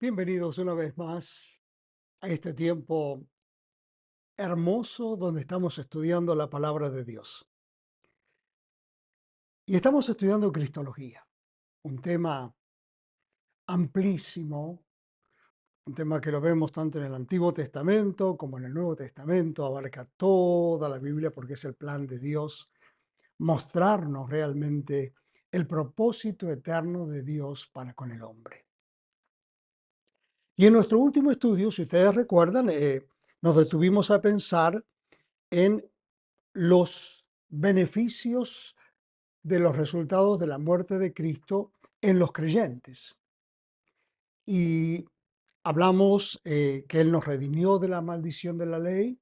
Bienvenidos una vez más a este tiempo hermoso donde estamos estudiando la palabra de Dios. Y estamos estudiando Cristología, un tema amplísimo, un tema que lo vemos tanto en el Antiguo Testamento como en el Nuevo Testamento, abarca toda la Biblia porque es el plan de Dios mostrarnos realmente el propósito eterno de Dios para con el hombre. Y en nuestro último estudio, si ustedes recuerdan, nos detuvimos a pensar en los beneficios de los resultados de la muerte de Cristo en los creyentes. Y hablamos que Él nos redimió de la maldición de la ley,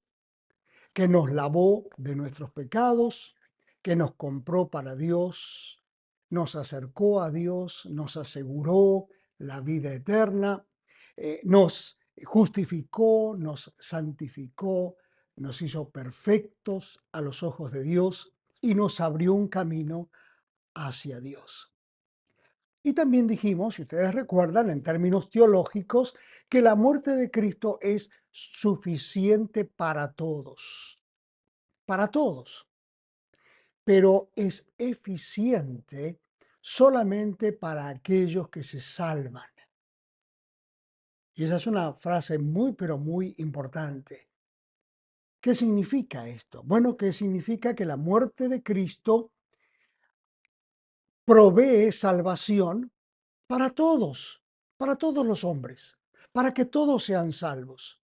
que nos lavó de nuestros pecados, que nos compró para Dios, nos acercó a Dios, nos aseguró la vida eterna, nos justificó, nos santificó, nos hizo perfectos a los ojos de Dios y nos abrió un camino hacia Dios. Y también dijimos, si ustedes recuerdan, en términos teológicos, que la muerte de Cristo es suficiente para todos, pero es eficiente solamente para aquellos que se salvan. Y esa es una frase muy, pero muy importante. ¿Qué significa esto? Bueno, que significa que la muerte de Cristo provee salvación para todos los hombres, para que todos sean salvos,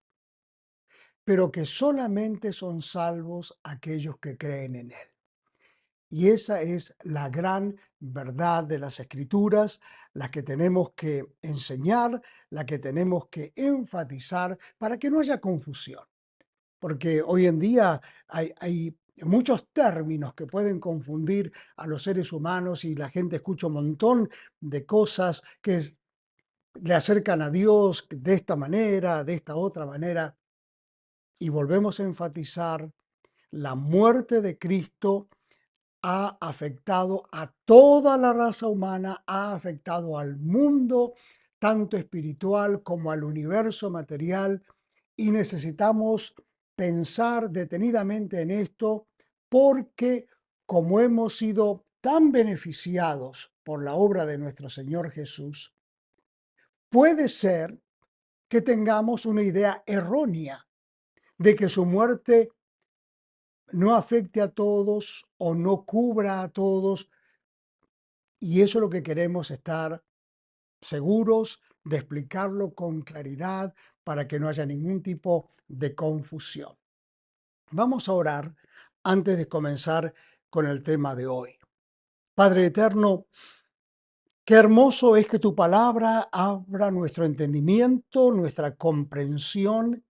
pero que solamente son salvos aquellos que creen en Él. Y esa es la gran verdad de las Escrituras, la que tenemos que enseñar, la que tenemos que enfatizar para que no haya confusión. Porque hoy en día hay muchos términos que pueden confundir a los seres humanos y la gente escucha un montón de cosas que le acercan a Dios de esta manera, de esta otra manera. Y volvemos a enfatizar, la muerte de Cristo ha afectado a toda la raza humana, ha afectado al mundo, tanto espiritual como al universo material, y necesitamos pensar detenidamente en esto porque como hemos sido tan beneficiados por la obra de nuestro Señor Jesús, puede ser que tengamos una idea errónea de que su muerte no afecte a todos o no cubra a todos. Y eso es lo que queremos, estar seguros de explicarlo con claridad para que no haya ningún tipo de confusión. Vamos a orar antes de comenzar con el tema de hoy. Padre eterno, qué hermoso es que tu palabra abra nuestro entendimiento, nuestra comprensión.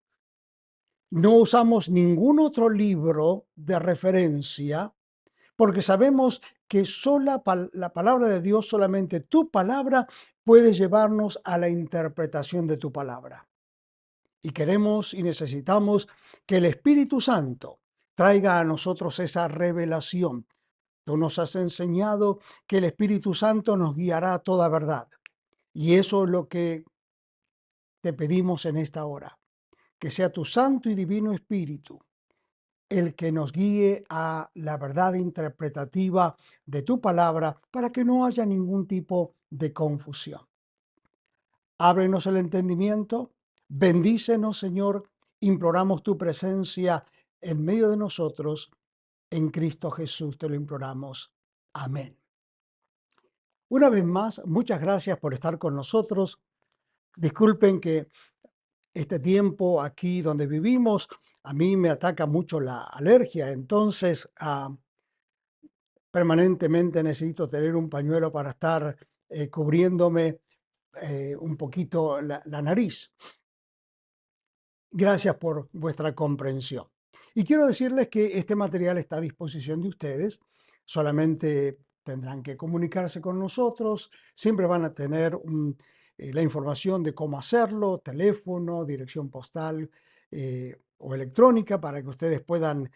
No usamos ningún otro libro de referencia porque sabemos que la palabra de Dios, solamente tu palabra, puede llevarnos a la interpretación de tu palabra. Y queremos y necesitamos que el Espíritu Santo traiga a nosotros esa revelación. Tú nos has enseñado que el Espíritu Santo nos guiará a toda verdad. Y eso es lo que te pedimos en esta hora. Que sea tu Santo y Divino Espíritu el que nos guíe a la verdad interpretativa de tu palabra para que no haya ningún tipo de confusión. Ábrenos el entendimiento, bendícenos, Señor, imploramos tu presencia en medio de nosotros. En Cristo Jesús te lo imploramos. Amén. Una vez más, muchas gracias por estar con nosotros. Disculpen que este tiempo aquí donde vivimos, a mí me ataca mucho la alergia, entonces permanentemente necesito tener un pañuelo para estar cubriéndome un poquito la nariz. Gracias por vuestra comprensión. Y quiero decirles que este material está a disposición de ustedes. Solamente tendrán que comunicarse con nosotros. Siempre van a tener la información de cómo hacerlo, teléfono, dirección postal o electrónica para que ustedes puedan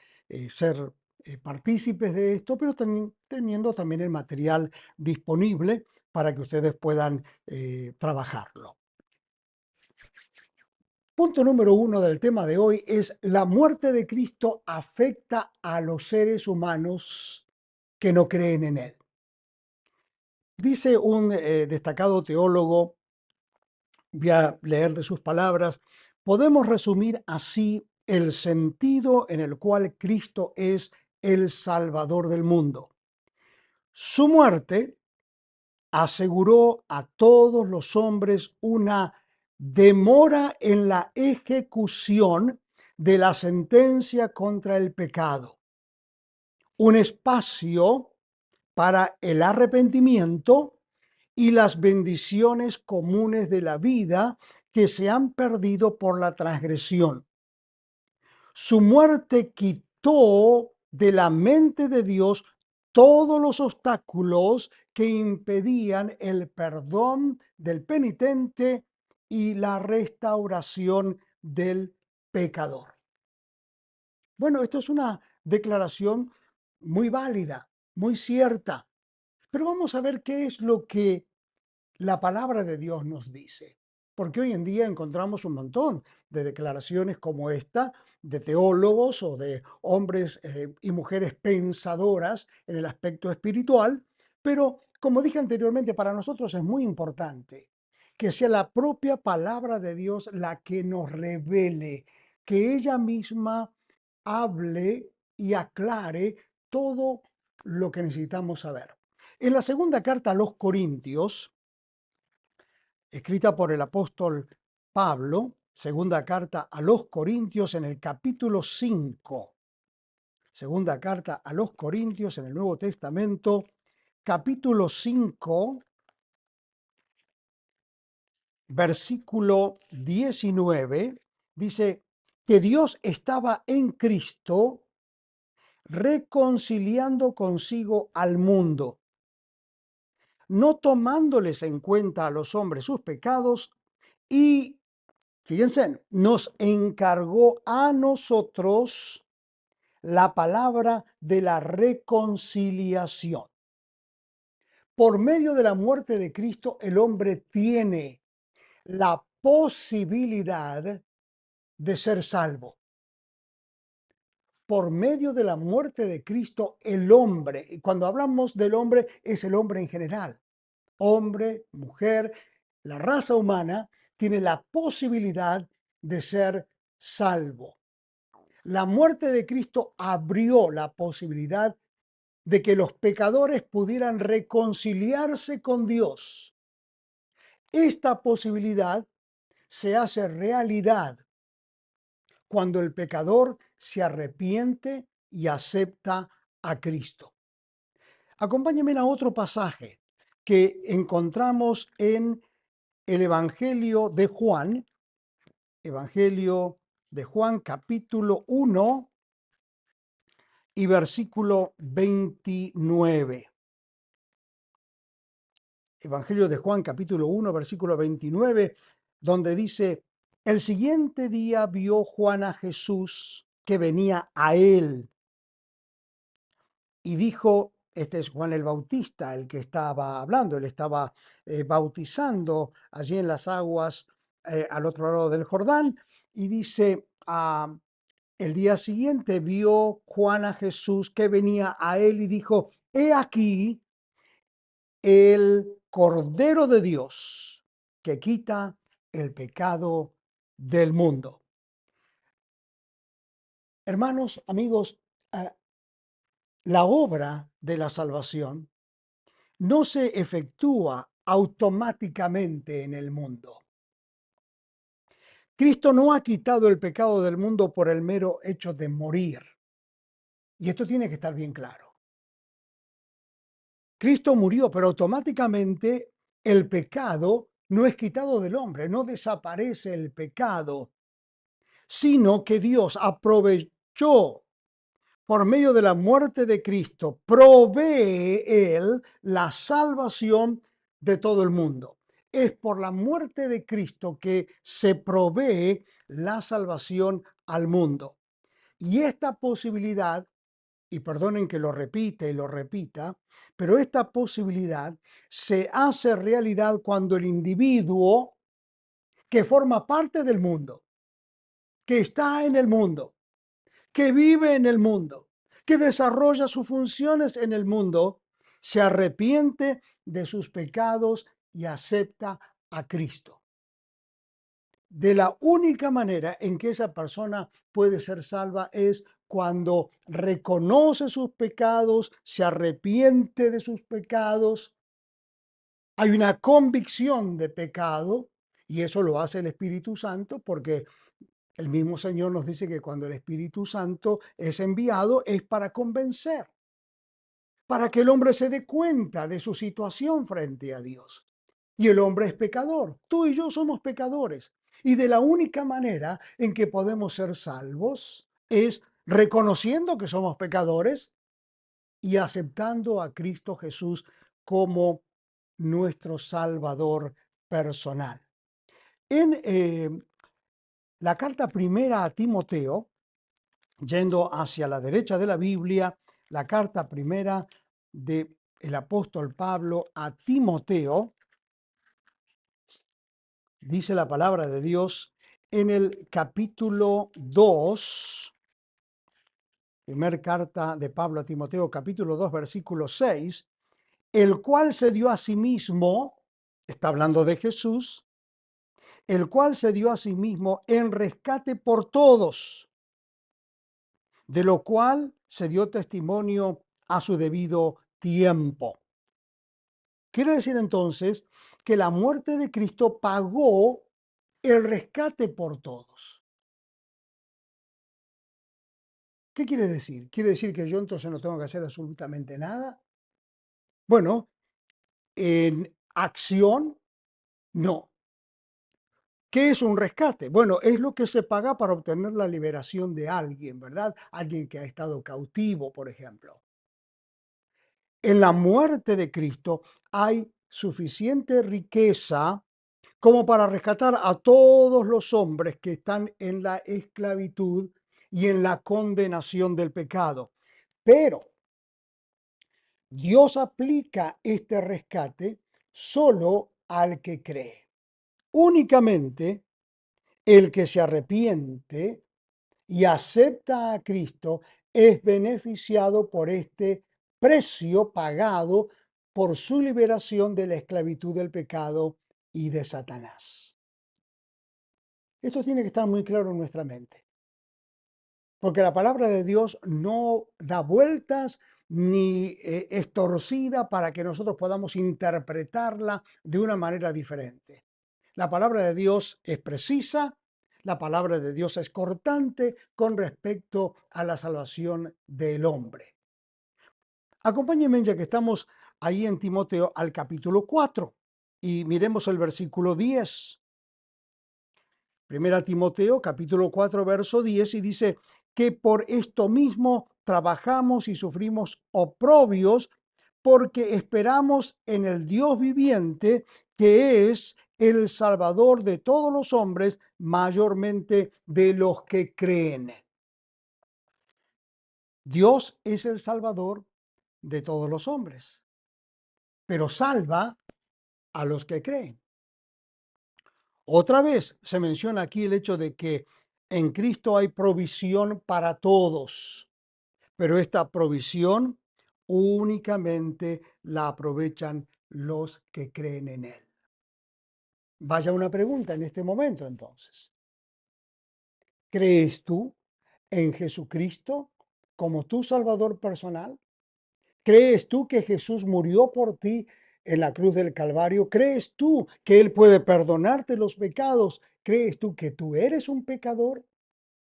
ser partícipes de esto, pero teniendo también el material disponible para que ustedes puedan trabajarlo. Punto número 1 del tema de hoy es: la muerte de Cristo afecta a los seres humanos que no creen en Él. Dice un destacado teólogo, voy a leer de sus palabras: podemos resumir así el sentido en el cual Cristo es el Salvador del mundo. Su muerte aseguró a todos los hombres una demora en la ejecución de la sentencia contra el pecado, un espacio para el arrepentimiento y las bendiciones comunes de la vida que se han perdido por la transgresión. Su muerte quitó de la mente de Dios todos los obstáculos que impedían el perdón del penitente y la restauración del pecador. Bueno, esto es una declaración muy válida, muy cierta, pero vamos a ver qué es lo que la palabra de Dios nos dice. Porque hoy en día encontramos un montón de declaraciones como esta de teólogos o de hombres y mujeres pensadoras en el aspecto espiritual, pero como dije anteriormente, para nosotros es muy importante que sea la propia palabra de Dios la que nos revele, que ella misma hable y aclare todo lo que necesitamos saber. En la segunda carta a los Corintios, escrita por el apóstol Pablo, segunda carta a los Corintios en el capítulo 5, segunda carta a los Corintios en el Nuevo Testamento, capítulo 5, versículo 19, dice que Dios estaba en Cristo reconciliando consigo al mundo, no tomándoles en cuenta a los hombres sus pecados, y fíjense, nos encargó a nosotros la palabra de la reconciliación. Por medio de la muerte de Cristo, el hombre tiene la posibilidad de ser salvo. Por medio de la muerte de Cristo, el hombre, y cuando hablamos del hombre, es el hombre en general, hombre, mujer, la raza humana tiene la posibilidad de ser salvo. La muerte de Cristo abrió la posibilidad de que los pecadores pudieran reconciliarse con Dios. Esta posibilidad se hace realidad cuando el pecador se arrepiente y acepta a Cristo. Acompáñenme a otro pasaje que encontramos en el Evangelio de Juan capítulo 1 y versículo 29. Evangelio de Juan capítulo 1, versículo 29, donde dice: el siguiente día vio Juan a Jesús que venía a él y dijo, este es Juan el Bautista el que estaba hablando, él estaba bautizando allí en las aguas al otro lado del Jordán, y dice, el día siguiente vio Juan a Jesús que venía a él y dijo: he aquí el Cordero de Dios que quita el pecado del mundo. Hermanos, amigos, la obra de la salvación no se efectúa automáticamente en el mundo. Cristo no ha quitado el pecado del mundo por el mero hecho de morir. Y esto tiene que estar bien claro. Cristo murió, pero automáticamente el pecado no es quitado del hombre, no desaparece el pecado, sino que Dios aprovechó por medio de la muerte de Cristo, provee Él la salvación de todo el mundo. Es por la muerte de Cristo que se provee la salvación al mundo. Y esta posibilidad, y perdonen que lo repite y lo repita, pero esta posibilidad se hace realidad cuando el individuo que forma parte del mundo, que está en el mundo, que vive en el mundo, que desarrolla sus funciones en el mundo, se arrepiente de sus pecados y acepta a Cristo. De la única manera en que esa persona puede ser salva es cuando reconoce sus pecados, se arrepiente de sus pecados, hay una convicción de pecado y eso lo hace el Espíritu Santo porque el mismo Señor nos dice que cuando el Espíritu Santo es enviado es para convencer, para que el hombre se dé cuenta de su situación frente a Dios. Y el hombre es pecador. Tú y yo somos pecadores. Y de la única manera en que podemos ser salvos es reconociendo que somos pecadores y aceptando a Cristo Jesús como nuestro Salvador personal. En la carta primera a Timoteo, yendo hacia la derecha de la Biblia, la carta primera del apóstol Pablo a Timoteo, dice la palabra de Dios en el capítulo 2, primer carta de Pablo a Timoteo, capítulo 2, versículo 6, el cual se dio a sí mismo, está hablando de Jesús, el cual se dio a sí mismo en rescate por todos, de lo cual se dio testimonio a su debido tiempo. Quiere decir entonces que la muerte de Cristo pagó el rescate por todos. ¿Qué quiere decir? ¿Quiere decir que yo entonces no tengo que hacer absolutamente nada? Bueno, en acción, no. ¿Qué es un rescate? Bueno, es lo que se paga para obtener la liberación de alguien, ¿verdad? Alguien que ha estado cautivo, por ejemplo. En la muerte de Cristo hay suficiente riqueza como para rescatar a todos los hombres que están en la esclavitud y en la condenación del pecado. Pero Dios aplica este rescate solo al que cree. Únicamente el que se arrepiente y acepta a Cristo es beneficiado por este precio pagado por su liberación de la esclavitud del pecado y de Satanás. Esto tiene que estar muy claro en nuestra mente, porque la palabra de Dios no da vueltas ni es torcida para que nosotros podamos interpretarla de una manera diferente. La palabra de Dios es precisa, la palabra de Dios es cortante con respecto a la salvación del hombre. Acompáñenme ya que estamos ahí en Timoteo al capítulo 4 y miremos el versículo 10. Primera Timoteo, capítulo 4, verso 10, y dice que por esto mismo trabajamos y sufrimos oprobios porque esperamos en el Dios viviente, que es el Salvador de todos los hombres, mayormente de los que creen. Dios es el Salvador de todos los hombres, pero salva a los que creen. Otra vez se menciona aquí el hecho de que en Cristo hay provisión para todos, pero esta provisión únicamente la aprovechan los que creen en Él. Vaya una pregunta en este momento entonces. ¿Crees tú en Jesucristo como tu Salvador personal? ¿Crees tú que Jesús murió por ti en la cruz del Calvario? ¿Crees tú que Él puede perdonarte los pecados? ¿Crees tú que tú eres un pecador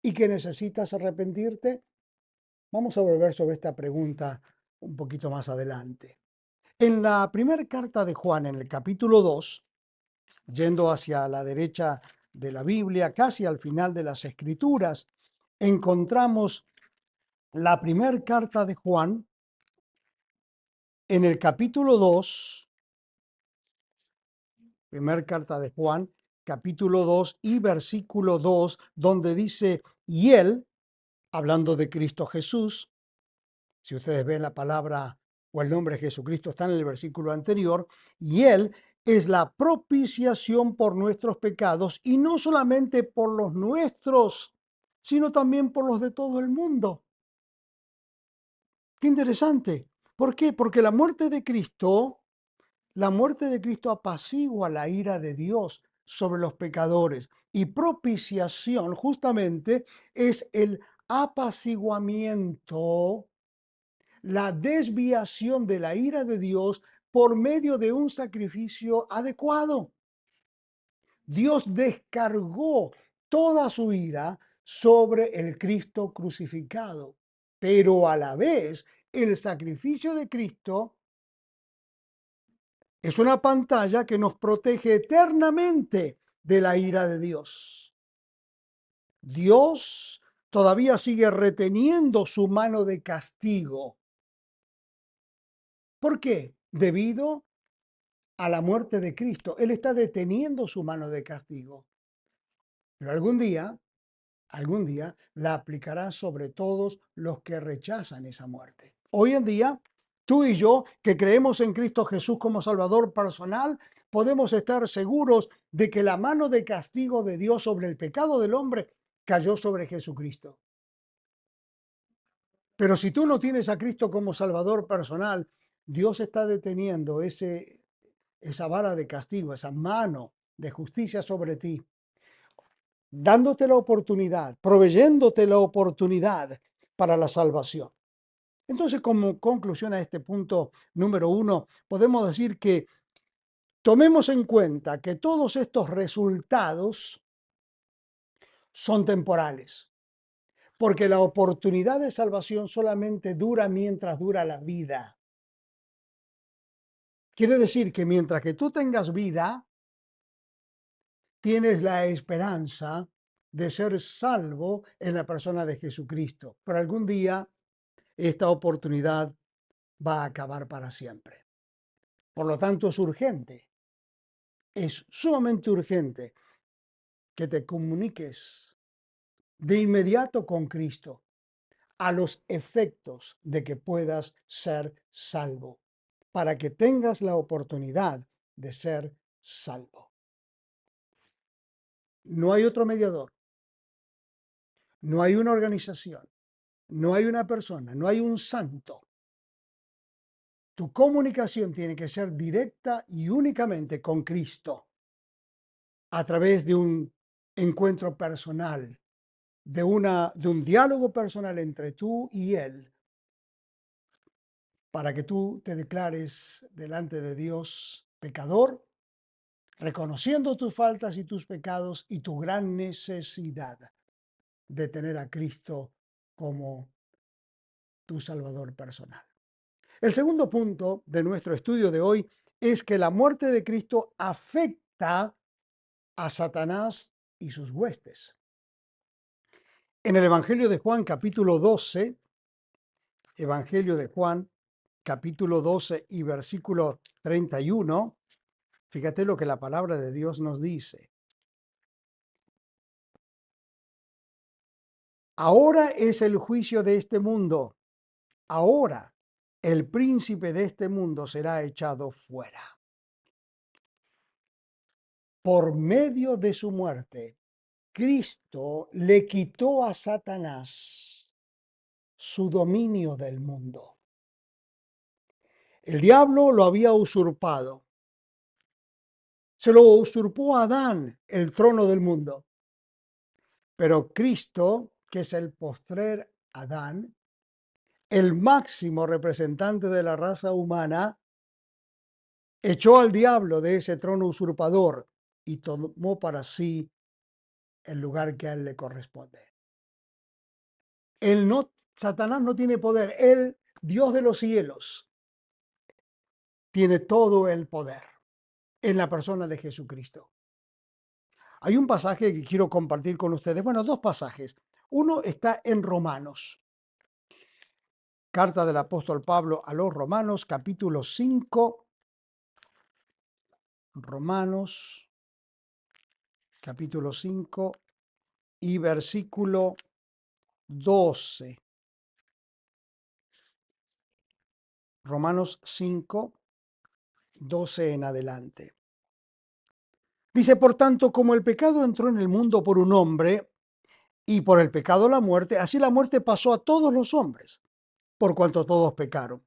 y que necesitas arrepentirte? Vamos a volver sobre esta pregunta un poquito más adelante. En la primera carta de Juan, en el capítulo 2, yendo hacia la derecha de la Biblia, casi al final de las Escrituras, encontramos la primera carta de Juan en el capítulo 2, primera carta de Juan, capítulo 2 y versículo 2, donde dice, y Él, hablando de Cristo Jesús, si ustedes ven la palabra o el nombre de Jesucristo está en el versículo anterior, y Él es la propiciación por nuestros pecados, y no solamente por los nuestros, sino también por los de todo el mundo. Qué interesante. ¿Por qué? Porque la muerte de Cristo apacigua la ira de Dios sobre los pecadores. Y propiciación justamente es el apaciguamiento, la desviación de la ira de Dios por medio de un sacrificio adecuado. Dios descargó toda su ira sobre el Cristo crucificado, pero a la vez el sacrificio de Cristo es una pantalla que nos protege eternamente de la ira de Dios. Dios todavía sigue reteniendo su mano de castigo. ¿Por qué? Debido a la muerte de Cristo. Él está deteniendo su mano de castigo. Pero algún día la aplicará sobre todos los que rechazan esa muerte. Hoy en día, tú y yo, que creemos en Cristo Jesús como Salvador personal, podemos estar seguros de que la mano de castigo de Dios sobre el pecado del hombre cayó sobre Jesucristo. Pero si tú no tienes a Cristo como Salvador personal, Dios está deteniendo esa vara de castigo, esa mano de justicia sobre ti, dándote la oportunidad, proveyéndote la oportunidad para la salvación. Entonces, como conclusión a este punto número 1, podemos decir que tomemos en cuenta que todos estos resultados son temporales, porque la oportunidad de salvación solamente dura mientras dura la vida. Quiere decir que mientras que tú tengas vida, tienes la esperanza de ser salvo en la persona de Jesucristo. Pero algún día esta oportunidad va a acabar para siempre. Por lo tanto, es sumamente urgente que te comuniques de inmediato con Cristo a los efectos de que puedas ser salvo, para que tengas la oportunidad de ser salvo. No hay otro mediador, no hay una organización, no hay una persona, no hay un santo. Tu comunicación tiene que ser directa y únicamente con Cristo, a través de un encuentro personal, de un diálogo personal entre tú y Él, para que tú te declares delante de Dios pecador, reconociendo tus faltas y tus pecados y tu gran necesidad de tener a Cristo como tu Salvador personal. El segundo punto de nuestro estudio de hoy es que la muerte de Cristo afecta a Satanás y sus huestes. En el Evangelio de Juan, capítulo 12, Evangelio de Juan, capítulo 12 y versículo 31, fíjate lo que la palabra de Dios nos dice. Ahora es el juicio de este mundo. Ahora el príncipe de este mundo será echado fuera. Por medio de su muerte, Cristo le quitó a Satanás su dominio del mundo. El diablo lo había usurpado. Se lo usurpó a Adán, el trono del mundo. Pero Cristo, que es el postrer Adán, el máximo representante de la raza humana, echó al diablo de ese trono usurpador y tomó para sí el lugar que a él le corresponde. Satanás no tiene poder. Él, Dios de los cielos, tiene todo el poder en la persona de Jesucristo. Hay un pasaje que quiero compartir con ustedes. Bueno, dos pasajes. Uno está en Romanos. Carta del apóstol Pablo a los Romanos, capítulo 5. Romanos, capítulo 5 y versículo 12. Romanos 5, 12 en adelante. Dice, por tanto, como el pecado entró en el mundo por un hombre, y por el pecado la muerte, así la muerte pasó a todos los hombres, por cuanto todos pecaron.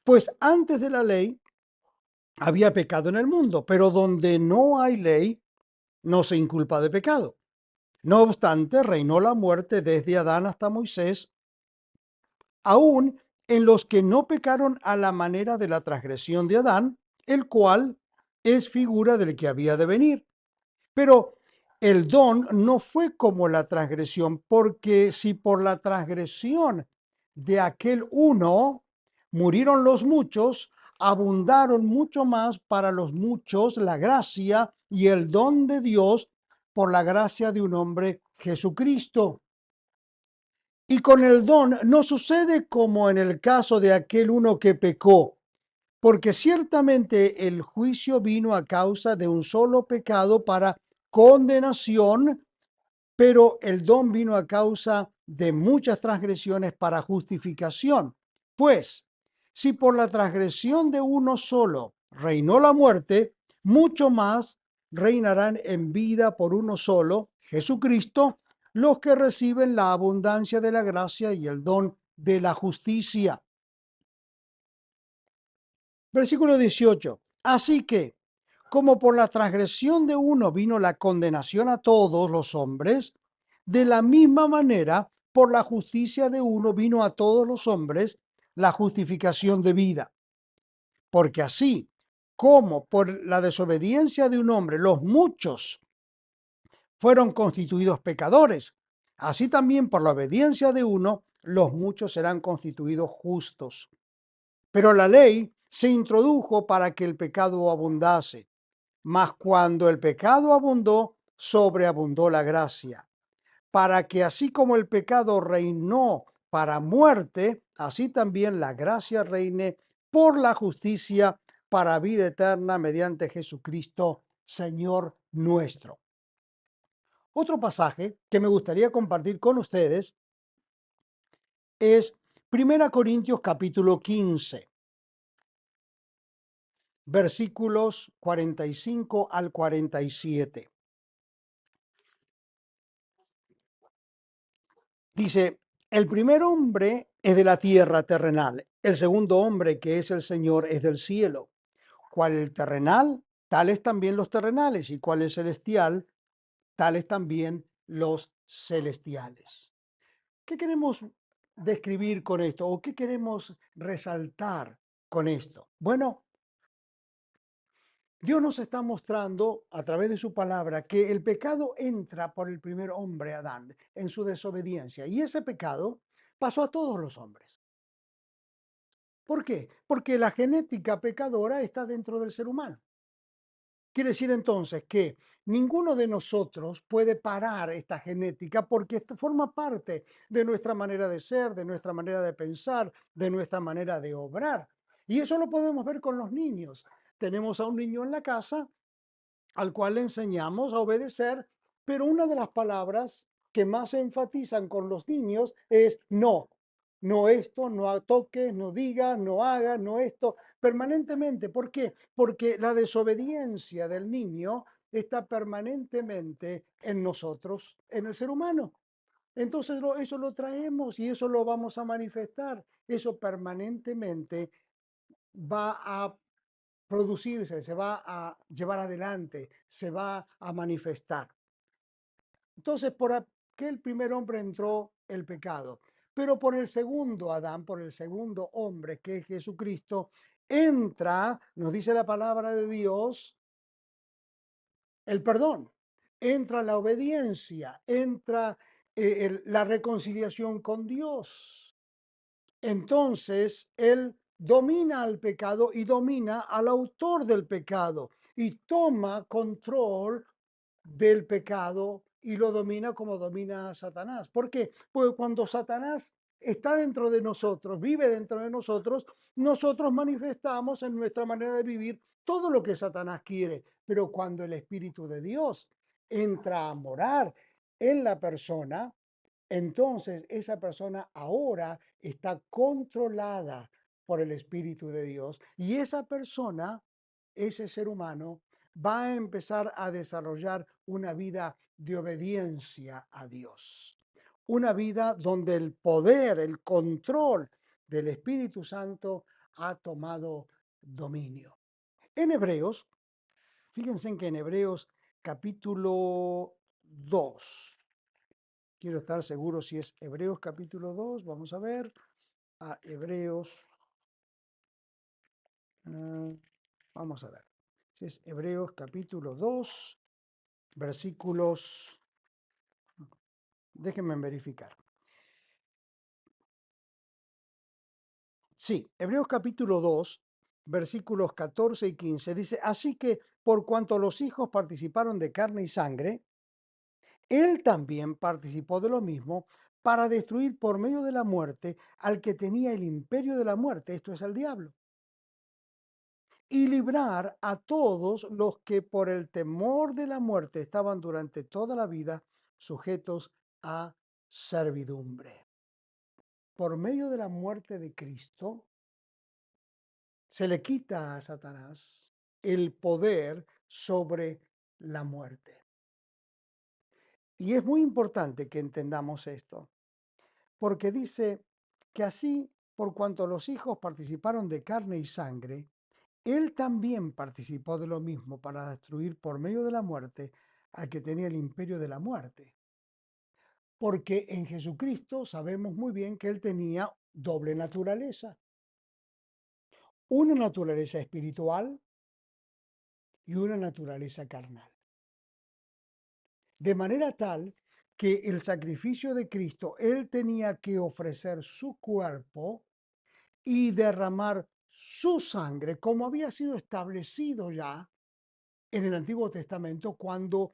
Pues antes de la ley había pecado en el mundo, pero donde no hay ley, no se inculpa de pecado. No obstante, reinó la muerte desde Adán hasta Moisés, aún en los que no pecaron a la manera de la transgresión de Adán, el cual es figura del que había de venir. Pero el don no fue como la transgresión, porque si por la transgresión de aquel uno murieron los muchos, abundaron mucho más para los muchos la gracia y el don de Dios por la gracia de un hombre, Jesucristo. Y con el don no sucede como en el caso de aquel uno que pecó, porque ciertamente el juicio vino a causa de un solo pecado para condenación, pero el don vino a causa de muchas transgresiones para justificación. Pues, si por la transgresión de uno solo reinó la muerte, mucho más reinarán en vida por uno solo, Jesucristo, los que reciben la abundancia de la gracia y el don de la justicia. Versículo 18. Así que, como por la transgresión de uno vino la condenación a todos los hombres, de la misma manera, por la justicia de uno vino a todos los hombres la justificación de vida. Porque así como por la desobediencia de un hombre los muchos fueron constituidos pecadores, así también por la obediencia de uno los muchos serán constituidos justos. Pero la ley se introdujo para que el pecado abundase, mas cuando el pecado abundó, sobreabundó la gracia, para que así como el pecado reinó para muerte, así también la gracia reine por la justicia para vida eterna mediante Jesucristo, Señor nuestro. Otro pasaje que me gustaría compartir con ustedes es 1 Corintios capítulo 15, versículos 45 al 47. Dice, el primer hombre es de la tierra terrenal, el segundo hombre que es el Señor es del cielo. Cual el terrenal, tales también los terrenales, y cual el celestial, tales también los celestiales. ¿Qué queremos describir con esto o qué queremos resaltar con esto? Bueno, Dios nos está mostrando a través de su palabra que el pecado entra por el primer hombre, Adán, en su desobediencia. Y ese pecado pasó a todos los hombres. ¿Por qué? Porque la genética pecadora está dentro del ser humano. Quiere decir entonces que ninguno de nosotros puede parar esta genética porque esto forma parte de nuestra manera de ser, de nuestra manera de pensar, de nuestra manera de obrar. Y eso lo podemos ver con los niños. Tenemos a un niño en la casa al cual le enseñamos a obedecer, pero una de las palabras que más se enfatizan con los niños es no. No esto, no toques, no digas, no hagas, no esto, permanentemente. ¿Por qué? Porque la desobediencia del niño está permanentemente en nosotros, en el ser humano. Entonces eso lo traemos y eso lo vamos a manifestar. Eso permanentemente va a producirse, se va a llevar adelante, se va a manifestar. Entonces, por aquel primer hombre entró el pecado, pero por el segundo Adán, por el segundo hombre que es Jesucristo, entra, nos dice la palabra de Dios, el perdón, entra la obediencia, entra la reconciliación con Dios. Entonces, Él domina al pecado y domina al autor del pecado y toma control del pecado y lo domina como domina a Satanás. ¿Por qué? Porque cuando Satanás está dentro de nosotros, vive dentro de nosotros, nosotros manifestamos en nuestra manera de vivir todo lo que Satanás quiere. Pero cuando el Espíritu de Dios entra a morar en la persona, entonces esa persona ahora está controlada por el Espíritu de Dios y esa persona, ese ser humano, va a empezar a desarrollar una vida de obediencia a Dios. Una vida donde el poder, el control del Espíritu Santo ha tomado dominio. En Hebreos, fíjense en que en Hebreos capítulo 2, quiero estar seguro si es Hebreos capítulo 2, vamos a ver, a Hebreos, vamos a ver, si es Hebreos capítulo 2, versículos, déjenme verificar. Sí, Hebreos capítulo 2, versículos 14 y 15 dice, así que por cuanto los hijos participaron de carne y sangre, él también participó de lo mismo para destruir por medio de la muerte al que tenía el imperio de la muerte, esto es el diablo, y librar a todos los que por el temor de la muerte estaban durante toda la vida sujetos a servidumbre. Por medio de la muerte de Cristo, se le quita a Satanás el poder sobre la muerte. Y es muy importante que entendamos esto, porque dice que así, por cuanto los hijos participaron de carne y sangre, él también participó de lo mismo para destruir por medio de la muerte al que tenía el imperio de la muerte. Porque en Jesucristo sabemos muy bien que él tenía doble naturaleza, una naturaleza espiritual y una naturaleza carnal. De manera tal que el sacrificio de Cristo, él tenía que ofrecer su cuerpo y derramar su sangre, como había sido establecido ya en el Antiguo Testamento, cuando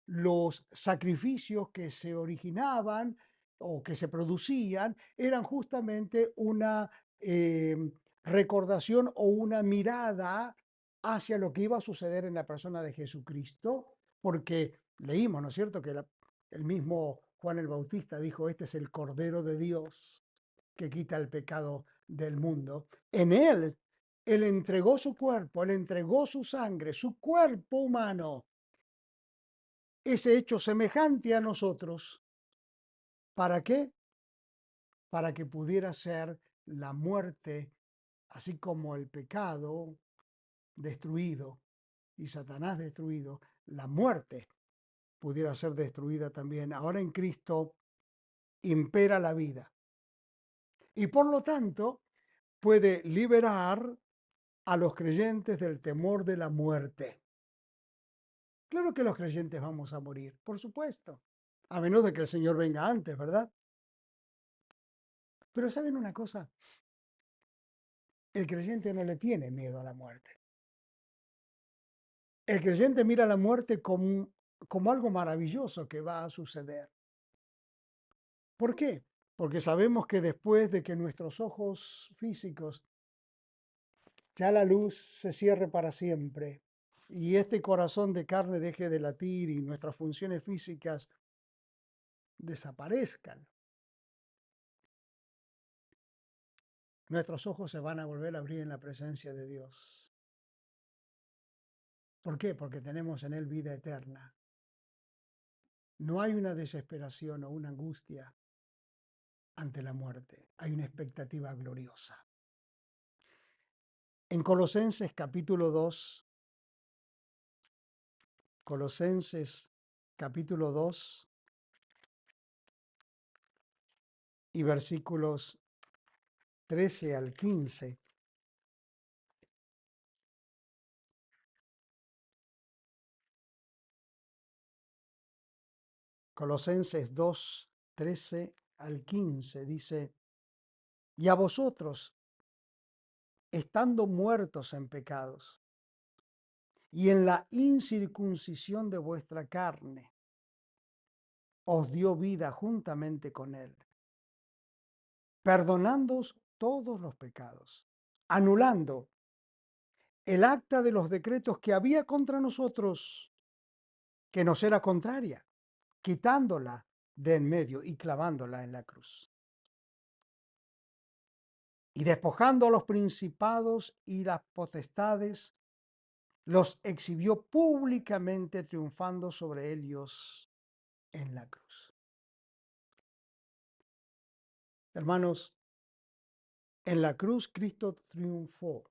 los sacrificios que se originaban o que se producían eran justamente una eh, recordación o una mirada hacia lo que iba a suceder en la persona de Jesucristo, porque leímos, ¿no es cierto?, que el mismo Juan el Bautista dijo, este es el Cordero de Dios que quita el pecado del mundo. En él, él entregó su cuerpo, él entregó su sangre, su cuerpo humano, ese hecho semejante a nosotros. ¿Para qué? Para que pudiera ser la muerte, así como el pecado destruido y Satanás destruido, la muerte pudiera ser destruida también. Ahora en Cristo impera la vida y por lo tanto puede liberar a los creyentes del temor de la muerte. Claro que los creyentes vamos a morir, por supuesto, a menos de que el Señor venga antes, ¿verdad? Pero ¿saben una cosa? El creyente no le tiene miedo a la muerte. El creyente mira la muerte como algo maravilloso que va a suceder. ¿Por qué? Porque sabemos que después de que nuestros ojos físicos ya la luz se cierre para siempre y este corazón de carne deje de latir y nuestras funciones físicas desaparezcan, nuestros ojos se van a volver a abrir en la presencia de Dios. ¿Por qué? Porque tenemos en Él vida eterna. No hay una desesperación o una angustia ante la muerte, hay una expectativa gloriosa. En Colosenses capítulo 2, Colosenses capítulo 2 y versículos 13 al 15, Colosenses 2, 13 al 15 dice, y a vosotros, estando muertos en pecados y en la incircuncisión de vuestra carne, os dio vida juntamente con él, perdonándoos todos los pecados, anulando el acta de los decretos que había contra nosotros, que nos era contraria, quitándola de en medio y clavándola en la cruz. Y despojando a los principados y las potestades, los exhibió públicamente triunfando sobre ellos en la cruz. Hermanos, en la cruz Cristo triunfó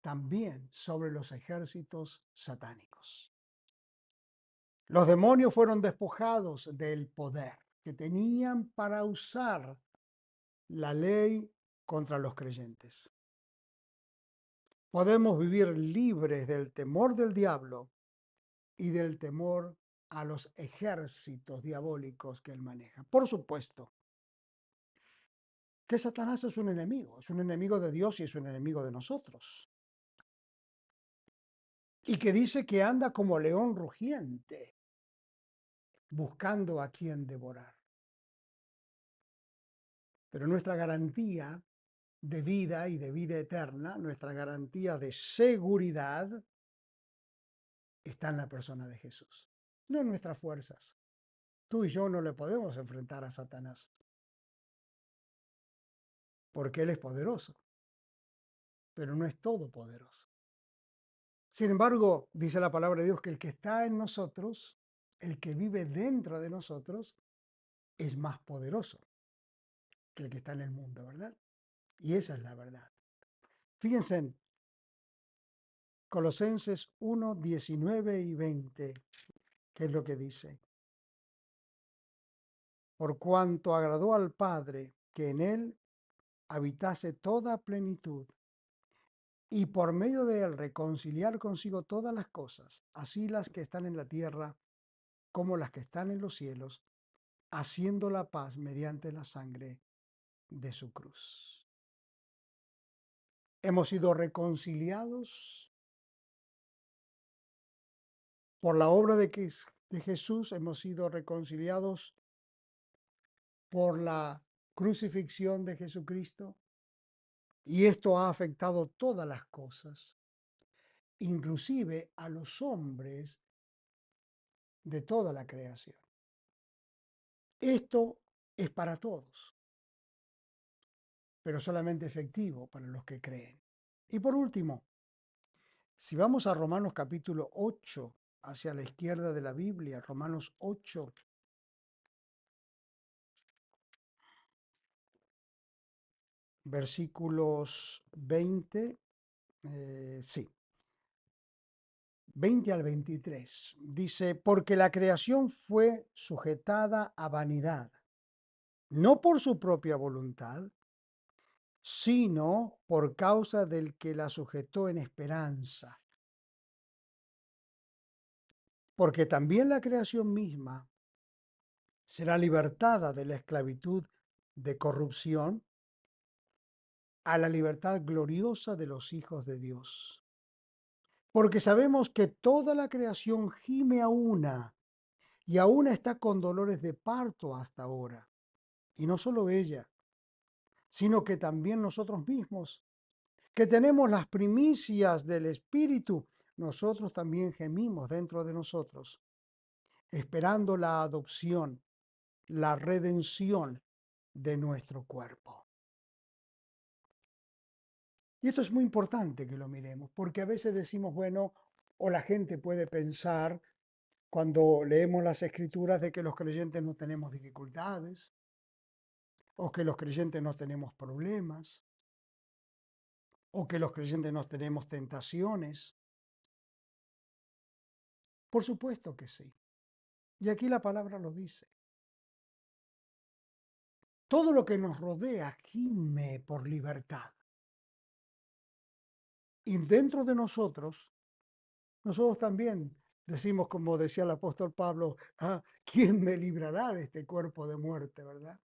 también sobre los ejércitos satánicos. Los demonios fueron despojados del poder que tenían para usar la ley contra los creyentes. Podemos vivir libres del temor del diablo y del temor a los ejércitos diabólicos que él maneja. Por supuesto que Satanás es un enemigo de Dios y es un enemigo de nosotros. Y que dice que anda como león rugiente, buscando a quien devorar. Pero nuestra garantía de vida y de vida eterna, nuestra garantía de seguridad, está en la persona de Jesús, no en nuestras fuerzas. Tú y yo no le podemos enfrentar a Satanás, porque Él es poderoso, pero no es todopoderoso. Sin embargo, dice la palabra de Dios que el que está en nosotros, el que vive dentro de nosotros, es más poderoso que el que está en el mundo, ¿verdad? Y esa es la verdad. Fíjense en Colosenses 1, 19 y 20, que es lo que dice. Por cuanto agradó al Padre que en él habitase toda plenitud, y por medio de él reconciliar consigo todas las cosas, así las que están en la tierra como las que están en los cielos, haciendo la paz mediante la sangre de su cruz. Hemos sido reconciliados por la obra de Jesús, hemos sido reconciliados por la crucifixión de Jesucristo, y esto ha afectado todas las cosas, inclusive a los hombres de toda la creación. Esto es para todos, pero solamente efectivo para los que creen. Y por último, si vamos a Romanos capítulo 8, hacia la izquierda de la Biblia, Romanos 8, versículos 20, sí, 20 al 23, dice, porque la creación fue sujetada a vanidad, no por su propia voluntad, sino por causa del que la sujetó en esperanza. Porque también la creación misma será libertada de la esclavitud de corrupción a la libertad gloriosa de los hijos de Dios. Porque sabemos que toda la creación gime a una y aún está con dolores de parto hasta ahora. Y no solo ella, sino que también nosotros mismos, que tenemos las primicias del Espíritu, nosotros también gemimos dentro de nosotros, esperando la adopción, la redención de nuestro cuerpo. Y esto es muy importante que lo miremos, porque a veces decimos, bueno, o la gente puede pensar cuando leemos las escrituras de que los creyentes no tenemos dificultades, o que los creyentes no tenemos problemas, o que los creyentes no tenemos tentaciones. Por supuesto que sí. Y aquí la palabra lo dice. Todo lo que nos rodea gime por libertad. Y dentro de nosotros también decimos, como decía el apóstol Pablo, ¿quién me librará de este cuerpo de muerte, verdad?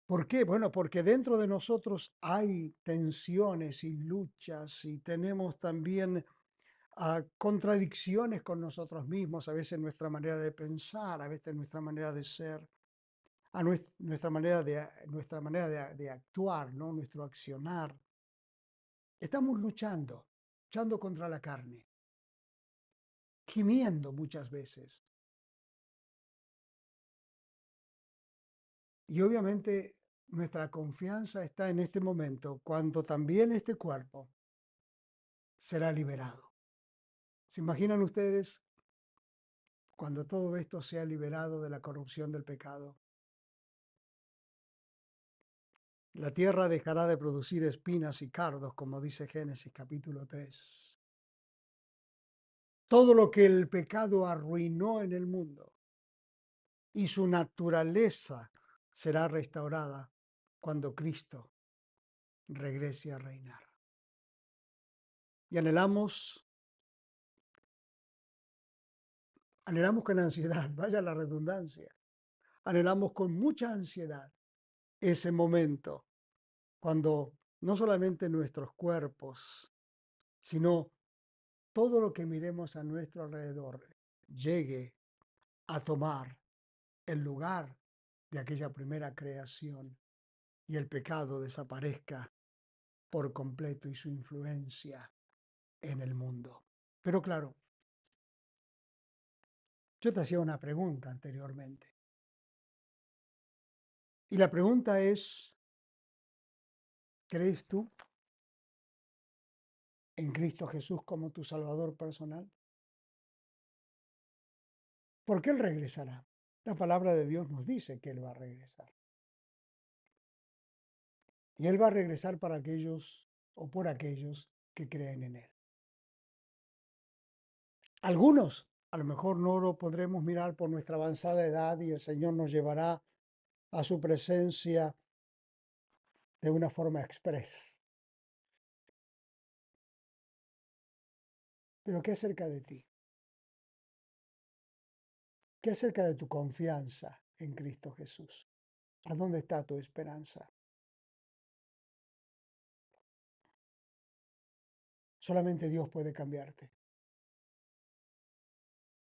¿Por qué? Bueno, porque dentro de nosotros hay tensiones y luchas y tenemos también contradicciones con nosotros mismos, a veces nuestra manera de pensar, a veces nuestra manera de ser, nuestra manera de actuar, ¿no? Nuestro accionar. Estamos luchando contra la carne, gimiendo muchas veces. Y obviamente nuestra confianza está en este momento, cuando también este cuerpo será liberado. ¿Se imaginan ustedes cuando todo esto sea liberado de la corrupción del pecado? La tierra dejará de producir espinas y cardos, como dice Génesis capítulo 3. Todo lo que el pecado arruinó en el mundo y su naturaleza será restaurada cuando Cristo regrese a reinar. Y anhelamos con ansiedad, vaya la redundancia, anhelamos con mucha ansiedad ese momento cuando no solamente nuestros cuerpos, sino todo lo que miremos a nuestro alrededor llegue a tomar el lugar de aquella primera creación y el pecado desaparezca por completo y su influencia en el mundo. Pero claro, yo te hacía una pregunta anteriormente. Y la pregunta es, ¿crees tú en Cristo Jesús como tu Salvador personal? Porque Él regresará. La palabra de Dios nos dice que Él va a regresar. Y Él va a regresar para aquellos o por aquellos que creen en Él. Algunos a lo mejor no lo podremos mirar por nuestra avanzada edad y el Señor nos llevará a su presencia de una forma express. Pero ¿qué acerca de ti? ¿Qué acerca de tu confianza en Cristo Jesús? ¿A dónde está tu esperanza? Solamente Dios puede cambiarte.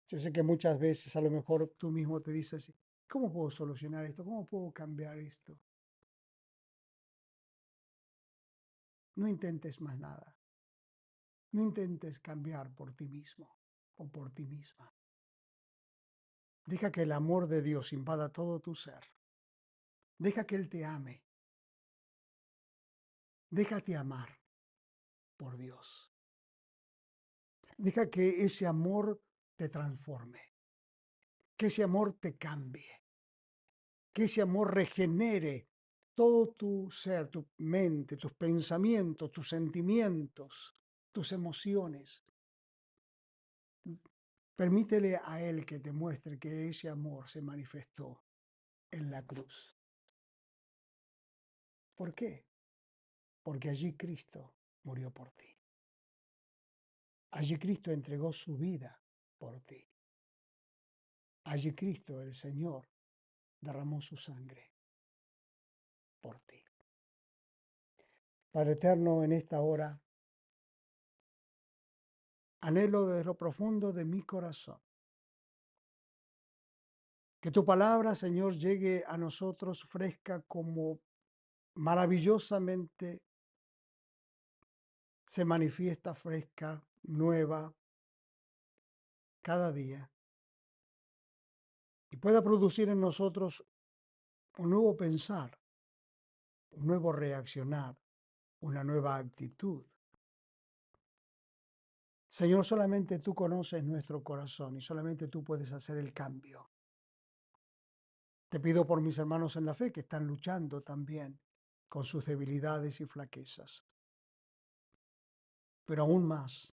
Yo sé que muchas veces a lo mejor tú mismo te dices, ¿cómo puedo solucionar esto? ¿Cómo puedo cambiar esto? No intentes más nada. No intentes cambiar por ti mismo o por ti misma. Deja que el amor de Dios invada todo tu ser. Deja que Él te ame. Déjate amar por Dios. Deja que ese amor te transforme. Que ese amor te cambie. Que ese amor regenere todo tu ser, tu mente, tus pensamientos, tus sentimientos, tus emociones. Permítele a Él que te muestre que ese amor se manifestó en la cruz. ¿Por qué? Porque allí Cristo murió por ti. Allí Cristo entregó su vida por ti. Allí Cristo, el Señor, derramó su sangre por ti. Padre eterno, en esta hora, anhelo desde lo profundo de mi corazón que tu palabra, Señor, llegue a nosotros fresca como maravillosamente se manifiesta fresca, nueva, cada día, y pueda producir en nosotros un nuevo pensar, un nuevo reaccionar, una nueva actitud. Señor, solamente tú conoces nuestro corazón y solamente tú puedes hacer el cambio. Te pido por mis hermanos en la fe que están luchando también con sus debilidades y flaquezas. Pero aún más,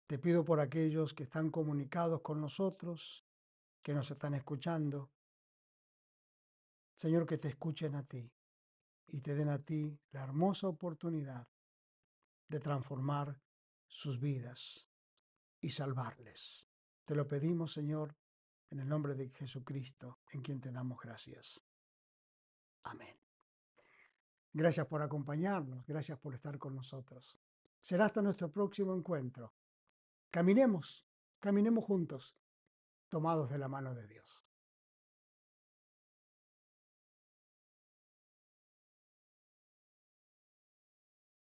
te pido por aquellos que están comunicados con nosotros, que nos están escuchando. Señor, que te escuchen a ti y te den a ti la hermosa oportunidad de transformar sus vidas y salvarles. Te lo pedimos, Señor, en el nombre de Jesucristo, en quien te damos gracias. Amén. Gracias por acompañarnos, gracias por estar con nosotros. Será hasta nuestro próximo encuentro. Caminemos juntos, tomados de la mano de Dios.